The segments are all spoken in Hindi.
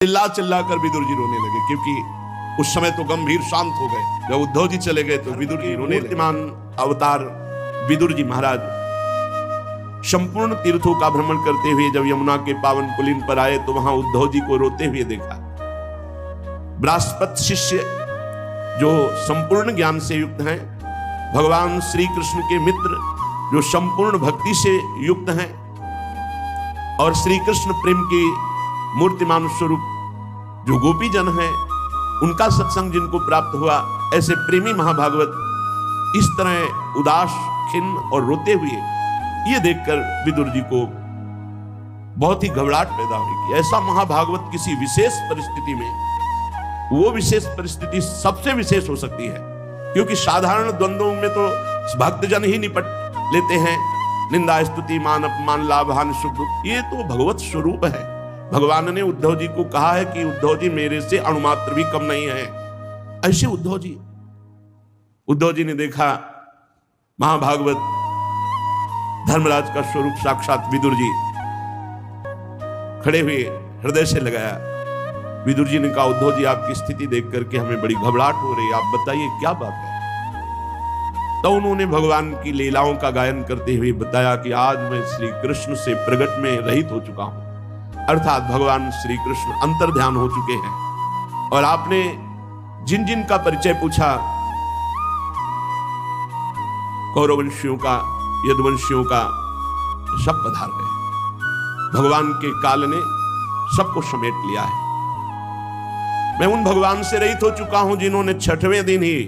चिल्ला चिल्ला कर विदुर जी रोने लगे, क्योंकि उस समय तो गंभीर शांत हो गए। जब उद्धव जी चले गए तो विदुर जी रोने लगे। मूर्तिमान अवतार विदुर जी महाराज संपूर्ण तीर्थों का भ्रमण करते हुए जब यमुना के पावन कुलीन पर आए तो वहां उद्धव जी को रोते हुए देखा। बृहस्पति शिष्य जो संपूर्ण ज्ञान से युक्त हैं, भगवान श्री कृष्ण के मित्र जो संपूर्ण भक्ति से युक्त हैं और श्री कृष्ण प्रेम की मूर्तिमान स्वरूप जो गोपी जन हैं, उनका सत्संग जिनको प्राप्त हुआ, ऐसे प्रेमी महाभागवत इस तरह उदास, खिन्न और रोते हुए ये देखकर विदुर जी को बहुत ही घबराहट पैदा हुई कि ऐसा महाभागवत किसी विशेष परिस्थिति में, वो विशेष परिस्थिति सबसे विशेष हो सकती है, क्योंकि साधारण द्वंद्वों में तो भक्तजन ही निपट लेते हैं, निंदा स्तुति मान अपमान लाभ हानि सुख दुख, ये तो भगवत स्वरूप है। भगवान ने उद्धव जी को कहा है कि उद्धव जी मेरे से अणुमात्र भी कम नहीं है। ऐसे उद्धव जी ने देखा महाभागवत धर्मराज का स्वरूप साक्षात विदुर जी खड़े हुए, हृदय से लगाया। विदुर जी ने कहा, उद्धव जी आपकी स्थिति देख करके हमें बड़ी घबराहट हो रही है, आप बताइए क्या बात है। तो उन्होंने भगवान की लीलाओं का गायन करते हुए बताया कि आज मैं श्री कृष्ण से प्रगट में रहित हो चुका हूं, अर्थात भगवान श्री कृष्ण अंतर्ध्यान हो चुके हैं। और आपने जिन जिन का परिचय पूछा, कौरववंशियों का, यदुवंशियों का, सब पधार गए। भगवान के काल ने सबको समेट लिया है। मैं उन भगवान से रहित हो चुका हूं जिन्होंने छठवें दिन ही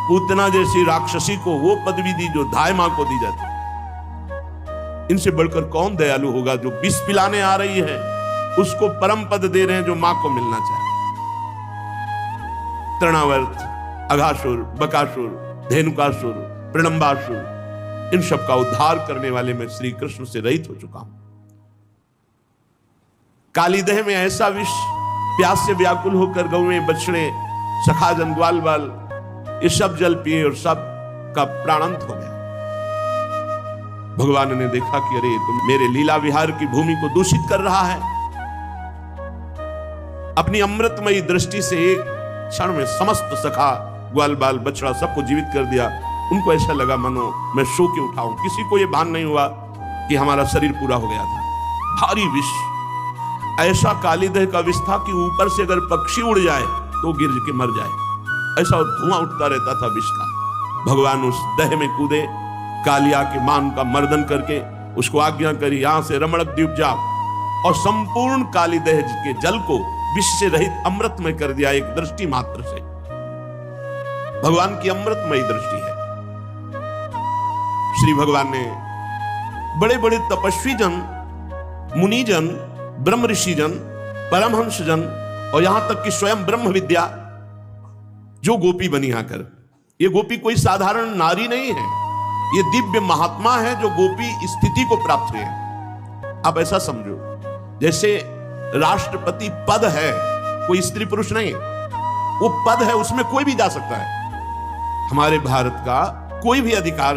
पूतना जैसी राक्षसी को वो पदवी दी जो धाय मां को दी जाती। इनसे बढ़कर कौन दयालु होगा जो विष पिलाने आ रही है उसको परम पद दे रहे हैं जो मां को मिलना चाहिए। तृणावर्त, अघासुर, बकासुर, धेनुकासुर, प्रणम्बासुर, इन सब का उद्धार करने वाले मैं श्री कृष्ण से रहित हो चुका हूं। कालीदह में ऐसा विष प्यास से व्याकुल होकर गौएं, बछड़े, सखाजन, ग्वाल बाल ये सब जल पिए और सब का प्राणांत हो गया। भगवान ने देखा कि अरे तुम मेरे लीला विहार की भूमि को दूषित कर रहा है। अपनी अमृतमयी दृष्टि से एक क्षण में समस्त सखा, ग्वाल बाल, बछड़ा सबको जीवित कर दिया। उनको ऐसा लगा मानो मैं सो के उठाऊं। किसी को यह भान नहीं हुआ कि हमारा शरीर पूरा हो गया था। भारी विष, ऐसा कालीदह का विष था कि ऊपर से अगर पक्षी उड़ जाए तो गिर के मर जाए, ऐसा धुआं उठता रहता था विष का। भगवान उस दह में कूदे, कालिया के मान का मर्दन करके उसको आज्ञा करी, यहां से रमणक द्वीप जा, और संपूर्ण कालीदह के जल को विष से रहित अमृतमय कर दिया एक दृष्टि मात्र से। भगवान की अमृतमयी दृष्टि है। श्री भगवान ने बड़े बड़े तपस्वी जन, मुनि जन, ब्रह्म ऋषि जन, परमहंस जन और यहां तक कि स्वयं ब्रह्म विद्या जो गोपी बनी आकर, ये गोपी कोई साधारण नारी नहीं है, ये दिव्य महात्मा है जो गोपी स्थिति को प्राप्त हुए। आप ऐसा समझो जैसे राष्ट्रपति पद है, कोई स्त्री पुरुष नहीं, वो पद है, उसमें कोई भी जा सकता है। हमारे भारत का कोई भी अधिकार,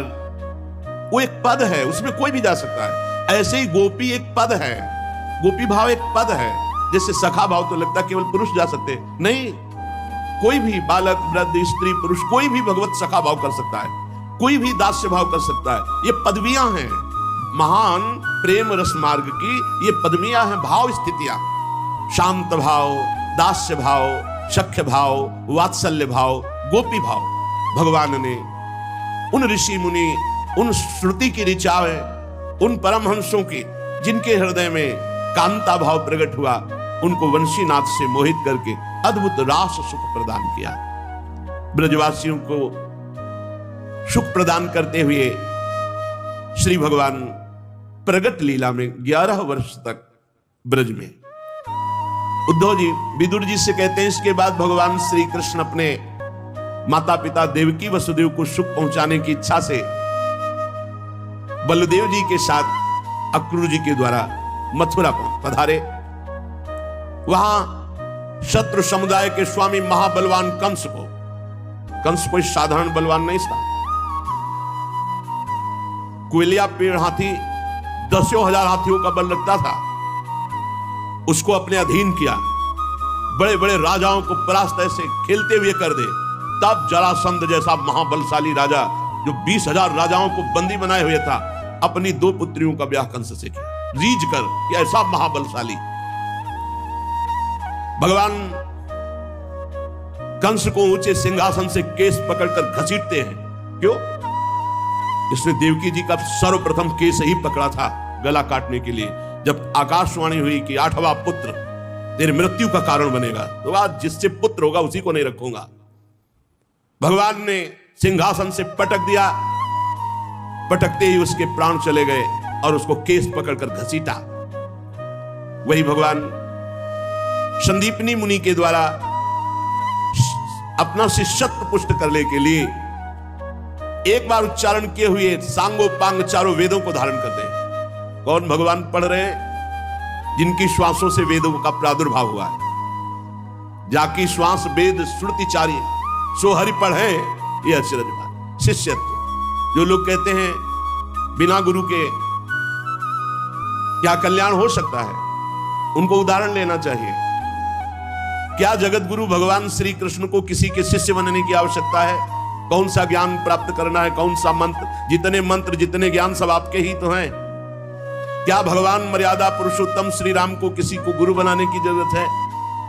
वो एक पद है, उसमें कोई भी जा सकता है। ऐसे ही गोपी एक पद है, गोपी भाव एक पद है। जैसे सखा भाव तो लगता केवल पुरुष जा सकते, नहीं, कोई भी बालक, वृद्ध, स्त्री, पुरुष, कोई भी भगवत सखा भाव कर सकता है, कोई भी दास्य भाव कर सकता है। ये पदवियां हैं, महान प्रेम रस मार्ग की ये पदवियां हैं, भाव स्थितियां। शांत भाव, दास्य भाव, सख्य भाव, वात्सल्य भाव, गोपी भाव। भगवान ने उन ऋषि मुनि, उन श्रुति की ऋचाएं, उन परमहंसों की जिनके हृदय में कांता भाव प्रकट हुआ, उनको वंशीनाथ से मोहित करके अद्भुत रास सुख प्रदान किया। ब्रजवासियों को सुख प्रदान करते हुए श्री भगवान प्रगट लीला में 11 वर्ष तक ब्रज में। उद्धव जी विदुर जी से कहते हैं, इसके बाद भगवान श्री कृष्ण अपने माता पिता देवकी वसुदेव को सुख पहुंचाने की इच्छा से बलदेव जी के साथ अक्रूर जी के द्वारा मथुरा पधारे। वहां शत्रु समुदाय के स्वामी महाबलवान कंस कोई साधारण बलवान नहीं था। कोयलिया पेड़ हाथी 10,000 हाथियों का बल रखता था। उसको अपने अधीन किया, बड़े बड़े राजाओं को परास्त ऐसे खेलते हुए कर दे, तब जरासंध जैसा महाबलशाली राजा जो 20,000 राजाओं को बंदी बनाए हुए था, अपनी 2 पुत्रियों का ब्याह कंस से किया, रीझ कर कि ऐसा महाबलशाली। भगवान कंस को ऊंचे सिंहासन से केस पकड़कर घसीटते हैं। क्यों? इसने देवकी जी का सर्वप्रथम केस ही पकड़ा था गला काटने के लिए, जब आकाशवाणी हुई कि 8वां पुत्र तेरी मृत्यु का कारण बनेगा, तो आज जिससे पुत्र होगा उसी को नहीं रखूंगा। भगवान ने सिंहासन से पटक दिया, पटकते ही उसके प्राण चले गए और उसको केस पकड़कर घसीटा। वही भगवान संदीपनी मुनि के द्वारा अपना शिष्यत्व पुष्ट करने के लिए एक बार उच्चारण किए हुए सांगोपांग चारों वेदों को धारण करते हैं। कौन भगवान पढ़ रहे हैं? जिनकी श्वासों से वेदों का प्रादुर्भाव हुआ है। जाकी श्वास वेद श्रुतिचारी सो हरि पढ़े, ये अचरज बात। शिष्यत्व, जो लोग कहते हैं बिना गुरु के क्या कल्याण हो सकता है, उनको उदाहरण लेना चाहिए। क्या जगत गुरु भगवान श्री कृष्ण को किसी के शिष्य बनने की आवश्यकता है? कौन सा ज्ञान प्राप्त करना है, कौन सा मंत्र, जितने ज्ञान सब आपके ही तो हैं। क्या भगवान मर्यादा पुरुषोत्तम श्री राम को किसी को गुरु बनाने की जरूरत है?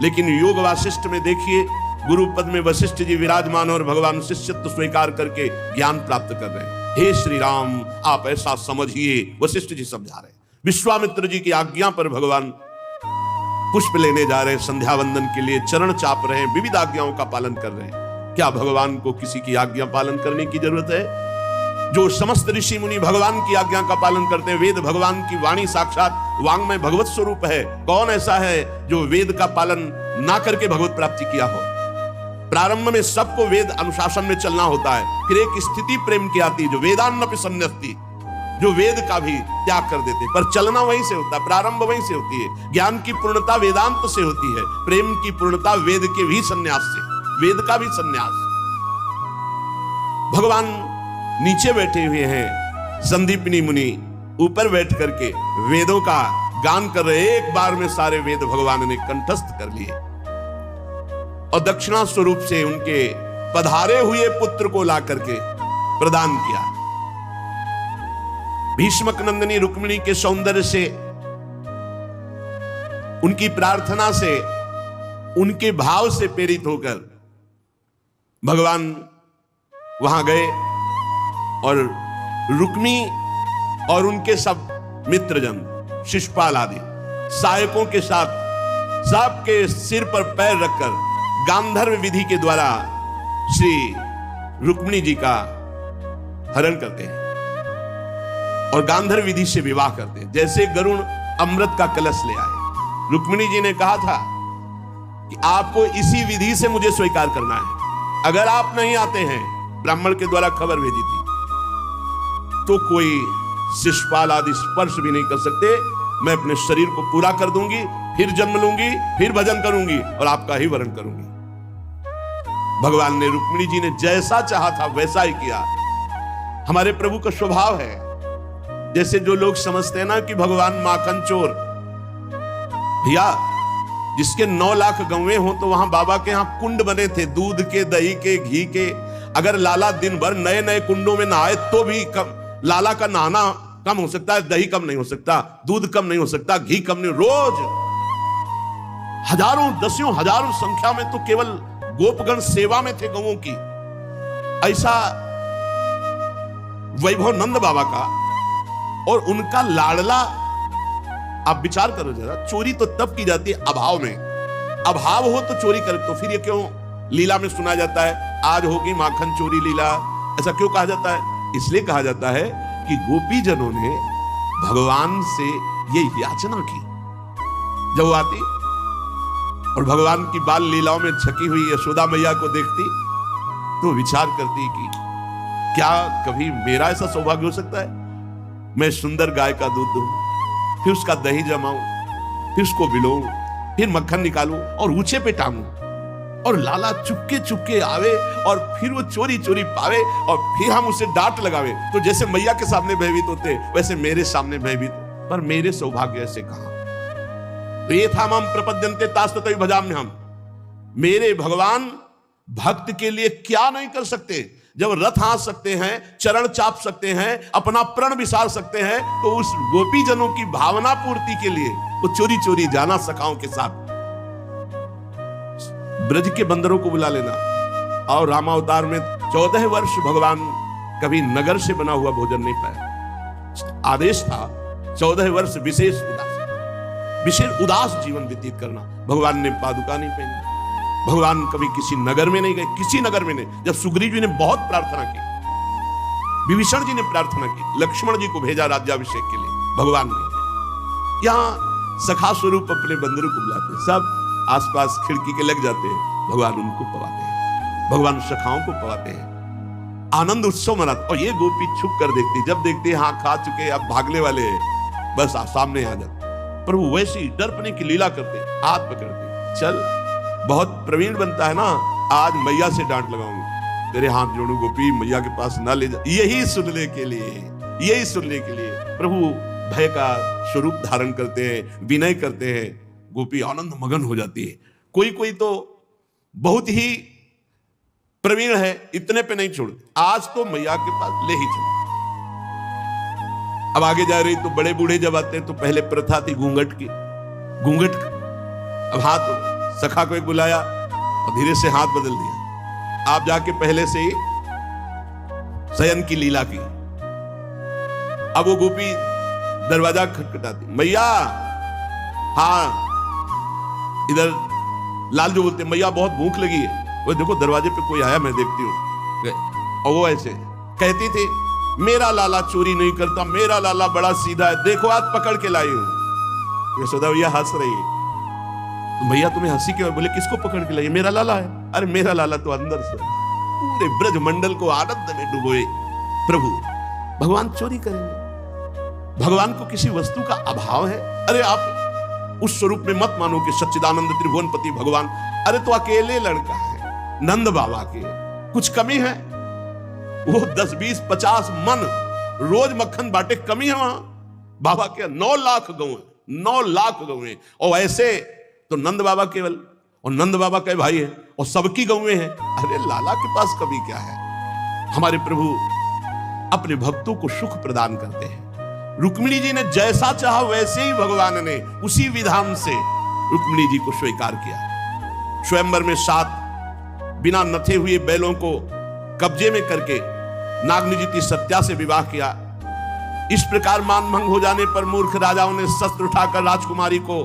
लेकिन योग वासिष्ठ में देखिए, गुरु पद में वशिष्ठ जी विराजमान और भगवान शिष्यत्व स्वीकार करके ज्ञान प्राप्त कर रहे हैं। हे श्री राम, आप ऐसा समझिए, वशिष्ठ जी समझा रहे हैं। विश्वामित्र जी की आज्ञा पर भगवान पुष्प लेने जा रहे हैं, संध्या वंदन के लिए चरण चाप रहे हैं, विविध आज्ञाओं का पालन कर रहे हैं। क्या भगवान को किसी की आज्ञा पालन करने की जरूरत है? जो समस्त ऋषि मुनि भगवान की आज्ञा का पालन करते हैं, वेद भगवान की वाणी साक्षात वांग में भगवत स्वरूप है। कौन ऐसा है जो वेद का पालन ना करके भगवत प्राप्ति किया हो? प्रारंभ में सबको वेद अनुशासन में चलना होता है, फिर एक स्थिति प्रेम की आती है जो वेदान्नपि संन्यस्ति, जो वेद का भी त्याग कर देते, पर चलना वहीं से होता है, प्रारंभ वहीं से होती है। ज्ञान की पूर्णता वेदांत से होती है, प्रेम की पूर्णता वेद के भी संन्यास से, वेद का भी संन्यास। भगवान नीचे बैठे हुए हैं, संदीपनी मुनि ऊपर बैठ करके वेदों का गान कर रहे। एक बार में सारे वेद भगवान ने कंठस्थ कर लिए और दक्षिणा स्वरूप से उनके पधारे हुए पुत्र को ला करके प्रदान किया। भीष्मक नंदिनी रुक्मिणी के सौंदर्य से, उनकी प्रार्थना से, उनके भाव से प्रेरित होकर भगवान वहां गए और रुक्मी और उनके सब मित्रजन, शिशुपाल आदि सहायकों के साथ सबके सिर पर पैर रखकर गांधर्व विधि के द्वारा श्री रुक्मिणी जी का हरण करते हैं और गांधर्व विधि से विवाह करते हैं। जैसे गरुण अमृत का कलश ले आए, रुक्मिणी जी ने कहा था कि आपको इसी विधि से मुझे स्वीकार करना है। अगर आप नहीं आते हैं, ब्राह्मण के द्वारा खबर भेजी थी, तो कोई शिशुपाल आदि स्पर्श भी नहीं कर सकते। मैं अपने शरीर को पूरा कर दूंगी, फिर जन्म लूंगी, फिर भजन करूंगी और आपका ही वरण करूंगी। भगवान ने, रुक्मिणी जी ने जैसा चाहा था वैसा ही किया। हमारे प्रभु का स्वभाव है, जैसे जो लोग समझते हैं ना कि भगवान माखन चोर, भैया जिसके 9 लाख गौवें हो तो वहां बाबा के यहां कुंड बने थे, दूध के, दही के, घी के। अगर लाला दिन भर नए नए कुंडों में नहाए तो भी लाला का नहाना कम हो सकता है, दही कम नहीं हो सकता, दूध कम नहीं हो सकता, घी कम नहीं। रोज हजारों, दसियों हजारों संख्या में तो केवल गोपगण सेवा में थे गौओं की। ऐसा वैभव नंद बाबा का और उनका लाडला। आप विचार करो जरा, चोरी तो तब की जाती है अभाव में। अभाव हो तो चोरी करे, तो फिर ये क्यों लीला में सुना जाता है आज होगी माखन चोरी लीला? ऐसा क्यों कहा जाता है? इसलिए कहा जाता है कि गोपी जनों ने भगवान से ये याचना की। जब वो आती और भगवान की बाल लीलाओं में छकी हुई यशोदा मैया को देखती तो विचार करती कि क्या कभी मेरा ऐसा सौभाग्य हो सकता है, मैं सुंदर गाय का दूध दूं, फिर उसका दही जमाऊं, फिर उसको बिलोऊं, फिर मक्खन निकालूं और ऊंचे पे टांगूं, और लाला चुपके चुपके आवे और फिर वो चोरी चोरी पावे और फिर हम उसे डांट लगावे। तो जैसे मैया के सामने भयभीत होते वैसे मेरे सामने भयभीत, पर मेरे सौभाग्य ऐसे कहां। तो ये था मम प्रपद्यन्ते तास्ततै भजाम्यहम्। मेरे भगवान भक्त के लिए क्या नहीं कर सकते। जब रथ हाँक सकते हैं, चरण चाप सकते हैं, अपना प्रण विसार सकते हैं, तो उस गोपी जनों की भावना पूर्ति के लिए वो चोरी चोरी जाना सखाओं के साथ। ब्रज के बंदरों को बुला लेना। और रामावतार में 14 वर्ष भगवान कभी नगर से बना हुआ भोजन नहीं पाया। आदेश था 14 वर्ष विशेष उदास जीवन व्यतीत करना। भगवान ने पादुका नहीं पहनी, भगवान कभी किसी नगर में नहीं गए, किसी नगर में नहीं। जब सुग्रीव जी ने बहुत प्रार्थना की, विभीषण जी ने प्रार्थना की, लक्ष्मण जी को भेजा राज्याभिषेक के लिए, भगवान ने। यहां सखा स्वरूप अपने बंदरों को बुलाते, सब आसपास खिड़की के लग जाते हैं, भगवान उनको पवाते हैं, भगवान सखाओं को पवाते हैं, आनंद उत्सव मनाते। और ये गोपी छुप कर देखती, जब देखती हाँ खा चुके, अब भागने वाले हैं, बस सामने आ जाते। पर वो वैसी डरपने की लीला करते, हाथ पकड़ते, चल बहुत प्रवीण बनता है ना, आज मैया से डांट लगाऊंगी, तेरे हाथ जोड़ू गोपी, मैया के पास ना ले जा। यही सुनने के लिए प्रभु भय का स्वरूप धारण करते हैं, विनय करते हैं। गोपी आनंद मगन हो जाती है। कोई कोई तो बहुत ही प्रवीण है, इतने पे नहीं छोड़ते, आज तो मैया के पास ले ही चलो। अब आगे जा रही तो बड़े बूढ़े जब आते हैं तो पहले प्रथा थी घूंघट की, अब हाथ सखा को एक बुलाया और धीरे से हाथ बदल दिया, आप जाके पहले से ही शयन की लीला की। अब वो गोपी दरवाजा खटखटाती, मैया, हाँ इधर लाल जो बोलते, मैया बहुत भूख लगी है, वो देखो दरवाजे पे कोई आया, मैं देखती हूँ। और वो ऐसे कहती थी, मेरा लाला चोरी नहीं करता, मेरा लाला बड़ा सीधा है, देखो आज पकड़ के लाई हूं। यशोदा भैया हंस रही है, तो भैया तुम्हें हंसी क्यों? बोले किसको पकड़ के लाई? मेरा लाला है। अरे मेरा लाला तो अंदर से। पूरे ब्रज मंडल को आनंद में डुबोए प्रभु। भगवान चोरी करेंगे? भगवान को किसी वस्तु का अभाव है? अरे आप उस स्वरूप में मत मानो कि सच्चिदानंद त्रिभुवनपति भगवान, अरे तो अकेले लड़का है नंद बाबा के, कुछ कमी है? वो 10, 20, 50 मन रोज मक्खन बांटे, कमी है वहां? बाबा के 9 लाख गौ, 9 लाख गौएं, और ऐसे तो नंद बाबा केवल, और नंद बाबा के भाई है, और सबकी गौएं हैं। अरे लाला के पास कभी क्या है? हमारे प्रभु अपने भक्तों को सुख प्रदान करते हैं। रुक्मिणी जी ने जैसा चाहा वैसे ही भगवान ने उसी विधान से रुक्मिणी जी को स्वीकार किया। स्वयंवर में 7 बिना नथे हुए बैलों को कब्जे में करके नागनिजिति सत्या से विवाह किया। इस प्रकार मानभंग हो जाने पर मूर्ख राजाओं ने शस्त्र उठाकर राजकुमारी को